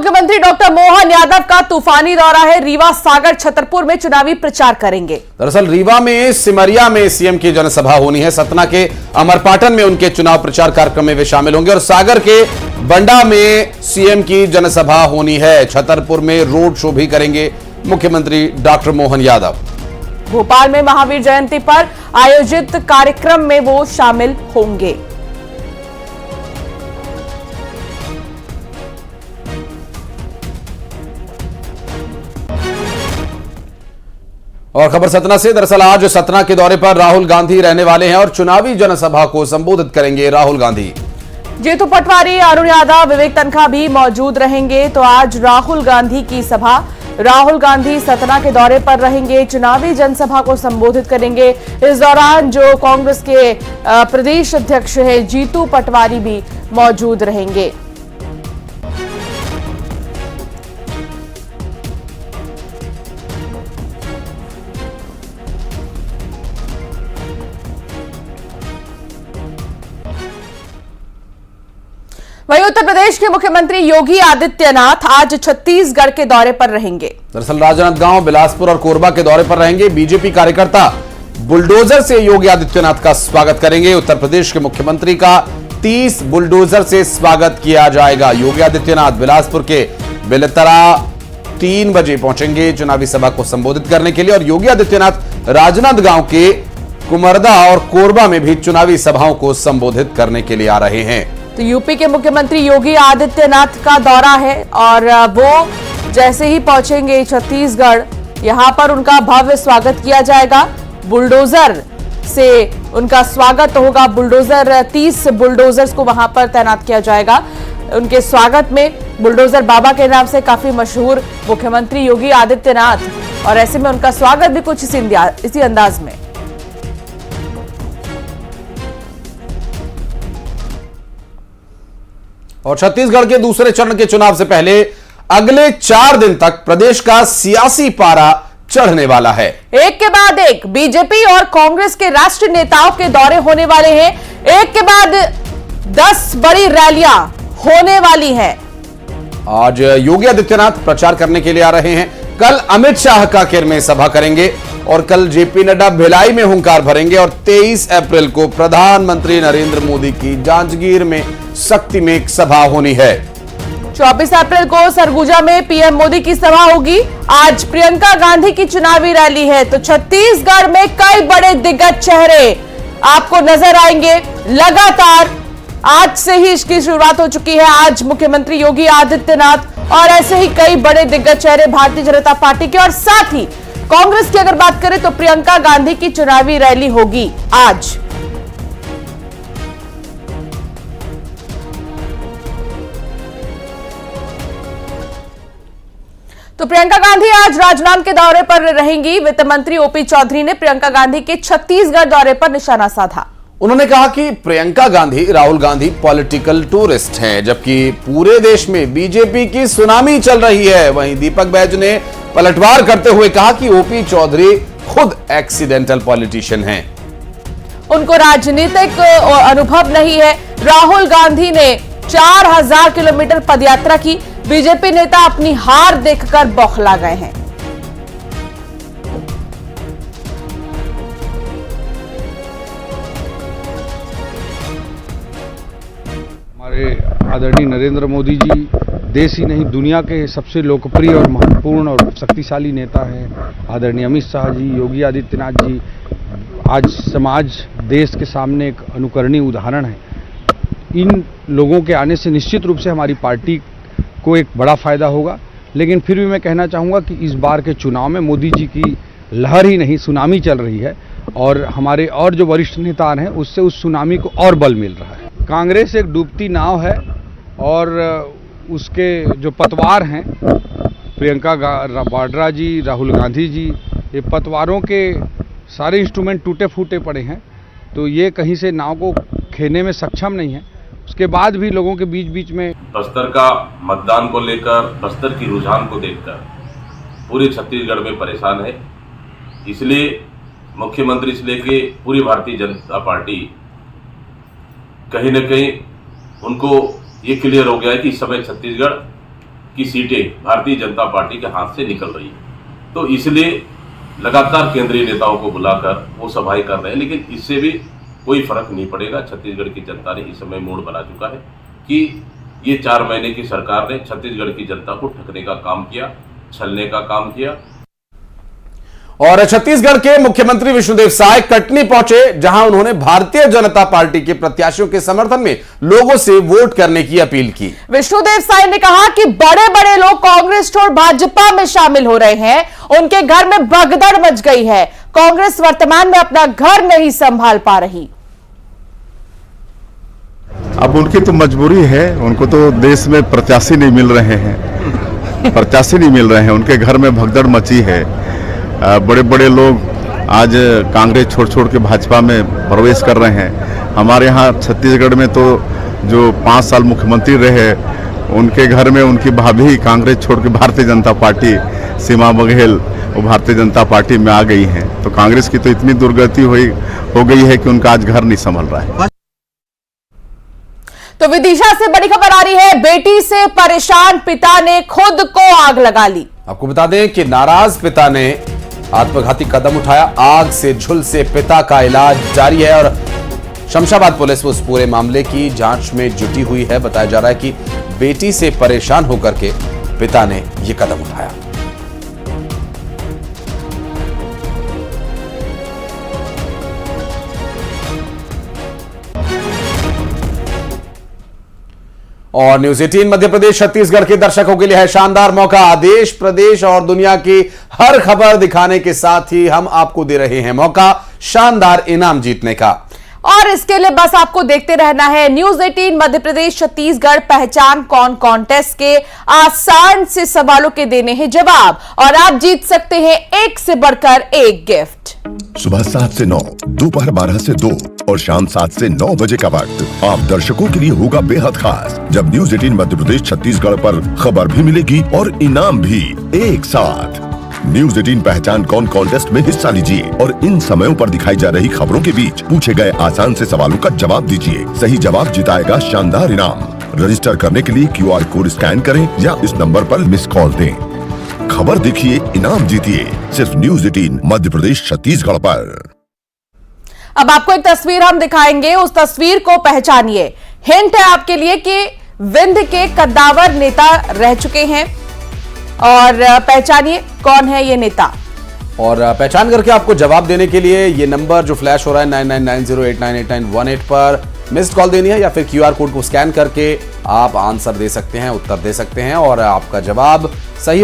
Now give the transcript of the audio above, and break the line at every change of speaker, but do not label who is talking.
मुख्यमंत्री डॉक्टर मोहन यादव का तूफानी दौरा है। रीवा, सागर, छतरपुर में चुनावी प्रचार करेंगे।
दरअसल रीवा में, सिमरिया में सीएम की जनसभा होनी है। सतना के अमरपाटन में उनके चुनाव प्रचार कार्यक्रम में वे शामिल होंगे और सागर के बंडा में सीएम की जनसभा होनी है। छतरपुर में रोड शो भी करेंगे मुख्यमंत्री डॉक्टर मोहन यादव।
भोपाल में महावीर जयंती पर आयोजित कार्यक्रम में वो शामिल होंगे।
और खबर सतना से। दरअसल आज सतना के दौरे पर राहुल गांधी रहने वाले हैं और चुनावी जनसभा को संबोधित करेंगे राहुल गांधी।
जीतू पटवारी, अरुण यादव, विवेक तनखा भी मौजूद रहेंगे। तो आज राहुल गांधी की सभा। राहुल गांधी सतना के दौरे पर रहेंगे, चुनावी जनसभा को संबोधित करेंगे। इस दौरान जो कांग्रेस के प्रदेश अध्यक्ष हैं जीतू पटवारी भी मौजूद रहेंगे। वहीं उत्तर प्रदेश के मुख्यमंत्री योगी आदित्यनाथ आज छत्तीसगढ़ के दौरे पर रहेंगे।
दरअसल राजनांदगांव, बिलासपुर और कोरबा के दौरे पर रहेंगे। बीजेपी कार्यकर्ता बुलडोजर से योगी आदित्यनाथ का स्वागत करेंगे। उत्तर प्रदेश के मुख्यमंत्री का 30 बुलडोजर से स्वागत किया जाएगा। योगी आदित्यनाथ बिलासपुर के बेलतरा 3 बजे पहुंचेंगे चुनावी सभा को संबोधित करने के लिए और योगी आदित्यनाथ राजनांदगांव के कुमरदा और कोरबा में भी चुनावी सभाओं को संबोधित करने के लिए आ रहे हैं।
तो यूपी के मुख्यमंत्री योगी आदित्यनाथ का दौरा है और वो जैसे ही पहुंचेंगे छत्तीसगढ़, यहां पर उनका भव्य स्वागत किया जाएगा। बुलडोजर से उनका स्वागत होगा। बुलडोजर 30 बुलडोजर्स को वहां पर तैनात किया जाएगा। उनके स्वागत में बुलडोजर बाबा के नाम से काफी मशहूर मुख्यमंत्री योगी आदित्यनाथ, और ऐसे में उनका स्वागत भी कुछ इसी अंदाज में।
और छत्तीसगढ़ के दूसरे चरण के चुनाव से पहले अगले 4 दिन तक प्रदेश का सियासी पारा चढ़ने वाला है।
एक के बाद एक बीजेपी और कांग्रेस के राष्ट्रीय नेताओं के दौरे होने वाले हैं। एक के बाद 10 बड़ी रैलियां होने वाली हैं।
आज योगी आदित्यनाथ प्रचार करने के लिए आ रहे हैं। कल अमित शाह कांकेर में सभा करेंगे और कल जेपी नड्डा भिलाई में हुंकार भरेंगे और 23 अप्रैल को प्रधानमंत्री नरेंद्र मोदी की जांजगीर में शक्ति में एक सभा होनी है।
24 अप्रैल को सरगुजा में पीएम मोदी की सभा होगी। आज प्रियंका गांधी की चुनावी रैली है। तो छत्तीसगढ़ में कई बड़े दिग्गज चेहरे आपको नजर आएंगे। लगातार आज से ही इसकी शुरुआत हो चुकी है। आज मुख्यमंत्री योगी आदित्यनाथ और ऐसे ही कई बड़े दिग्गज चेहरे भारतीय जनता पार्टी के, और साथ ही कांग्रेस की अगर बात करें तो प्रियंका गांधी की चुनावी रैली होगी आज। तो प्रियंका गांधी आज राजनांदगांव के दौरे पर रहेंगी। वित्त मंत्री ओपी चौधरी ने प्रियंका गांधी के छत्तीसगढ़ दौरे पर निशाना साधा।
उन्होंने कहा कि प्रियंका गांधी, राहुल गांधी पॉलिटिकल टूरिस्ट हैं, जबकि पूरे देश में बीजेपी की सुनामी चल रही है। वहीं दीपक बैज ने पलटवार करते हुए कहा कि ओपी चौधरी खुद एक्सीडेंटल पॉलिटिशियन हैं।
उनको राजनीतिक अनुभव नहीं है। राहुल गांधी ने 4000 किलोमीटर पदयात्रा की। बीजेपी नेता अपनी हार देखकर बौखला गए हैं।
हमारे आदरणीय नरेंद्र मोदी जी देश ही नहीं दुनिया के सबसे लोकप्रिय और महत्वपूर्ण और शक्तिशाली नेता हैं। आदरणीय अमित शाह जी, योगी आदित्यनाथ जी आज समाज, देश के सामने एक अनुकरणीय उदाहरण है। इन लोगों के आने से निश्चित रूप से हमारी पार्टी को एक बड़ा फायदा होगा। लेकिन फिर भी मैं कहना चाहूँगा कि इस बार के चुनाव में मोदी जी की लहर ही नहीं, सुनामी चल रही है और हमारे और जो वरिष्ठ नेता हैं उससे उस सुनामी को और बल मिल रहा है। कांग्रेस एक डूबती नाव है और उसके जो पतवार हैं प्रियंका वाड्रा जी, राहुल गांधी जी, ये पतवारों के सारे इंस्ट्रूमेंट टूटे फूटे पड़े हैं। तो ये कहीं से नाव को खेने में सक्षम नहीं है। उसके बाद भी लोगों के बीच बीच में
बस्तर का मतदान को लेकर, बस्तर की रुझान को देखकर पूरे छत्तीसगढ़ में परेशान है। इसलिए मुख्यमंत्री से लेके पूरी भारतीय जनता पार्टी कहीं न कहीं उनको ये क्लियर हो गया है कि इस समय छत्तीसगढ़ की सीटें भारतीय जनता पार्टी के हाथ से निकल रही है। तो इसलिए लगातार केंद्रीय नेताओं को बुलाकर वो सभाएं कर रहे हैं, लेकिन इससे भी कोई फर्क नहीं पड़ेगा। छत्तीसगढ़ की जनता ने इस समय मूड बना चुका है कि ये 4 महीने की सरकार ने छत्तीसगढ़ की जनता को ठगने का काम किया, छलने का काम किया।
और छत्तीसगढ़ के मुख्यमंत्री विष्णुदेव साय कटनी पहुंचे, जहां उन्होंने भारतीय जनता पार्टी के प्रत्याशियों के समर्थन में लोगों से वोट करने की अपील की।
विष्णुदेव साय ने कहा कि बड़े बड़े लोग कांग्रेस छोड़ भाजपा में शामिल हो रहे हैं, उनके घर में भगदड़ मच गई है। कांग्रेस वर्तमान में अपना घर नहीं संभाल पा रही।
अब उनकी तो मजबूरी है, उनको तो देश में प्रत्याशी नहीं मिल रहे हैं, प्रत्याशी नहीं मिल रहे हैं, उनके घर में भगदड़ मची है। बड़े बड़े लोग आज कांग्रेस छोड़ छोड़ के भाजपा में प्रवेश कर रहे हैं। हमारे यहाँ छत्तीसगढ़ में तो जो 5 साल मुख्यमंत्री रहे, उनके घर में उनकी भाभी कांग्रेस छोड़ के भारतीय जनता पार्टी, सीमा बघेल, वो भारतीय जनता पार्टी में आ गई हैं। तो कांग्रेस की तो इतनी दुर्गति हो गई है कि उनका आज घर नहीं संभल रहा है।
तो विदिशा से बड़ी खबर आ रही है, बेटी से परेशान पिता ने खुद को आग लगा ली।
आपको बता दें कि नाराज पिता ने आत्मघाती कदम उठाया। आग से झुलसे पिता का इलाज जारी है और शमशाबाद पुलिस उस पूरे मामले की जांच में जुटी हुई है। बताया जा रहा है कि बेटी से परेशान होकर के पिता ने यह कदम उठाया। और न्यूज 18 मध्य प्रदेश छत्तीसगढ़ के दर्शकों के लिए है शानदार मौका। देश, प्रदेश और दुनिया की हर खबर दिखाने के साथ ही हम आपको दे रहे हैं मौका शानदार इनाम जीतने का।
और इसके लिए बस आपको देखते रहना है न्यूज 18 मध्य प्रदेश छत्तीसगढ़ पहचान कौन कॉन्टेस्ट के आसान से सवालों के देने हैं जवाब और आप जीत सकते हैं एक से बढ़कर एक गिफ्ट।
सुबह 7 से 9, दोपहर 12 से 2 और शाम 7 से 9 बजे का वक्त आप दर्शकों के लिए होगा बेहद खास, जब न्यूज 18 मध्य प्रदेश छत्तीसगढ़ पर खबर भी मिलेगी और इनाम भी एक साथ। न्यूज 18 पहचान कौन कॉन्टेस्ट में हिस्सा लीजिए और इन समयों पर दिखाई जा रही खबरों के बीच पूछे गए आसान से सवालों का जवाब दीजिए। सही जवाब जिताएगा शानदार इनाम। रजिस्टर करने के लिए QR कोड स्कैन करें या इस नंबर पर मिस कॉल दें। खबर देखिए, इनाम जीतिए, सिर्फ न्यूज 18 मध्य प्रदेश छत्तीसगढ़ पर।
अब आपको एक तस्वीर हम दिखाएंगे, उस तस्वीर को पहचानिए। हिंट है आपके लिए कि विंध्य के कद्दावर नेता रह चुके हैं और पहचानिए कौन है ये नेता।
और पहचान करके आपको जवाब देने के लिए ये नंबर जो फ्लैश हो रहा है 9990898918 पर मिस्ड कॉल देनी है या फिर QR कोड को स्कैन करके आप आंसर दे सकते हैं, उत्तर दे सकते हैं और आपका जवाब सही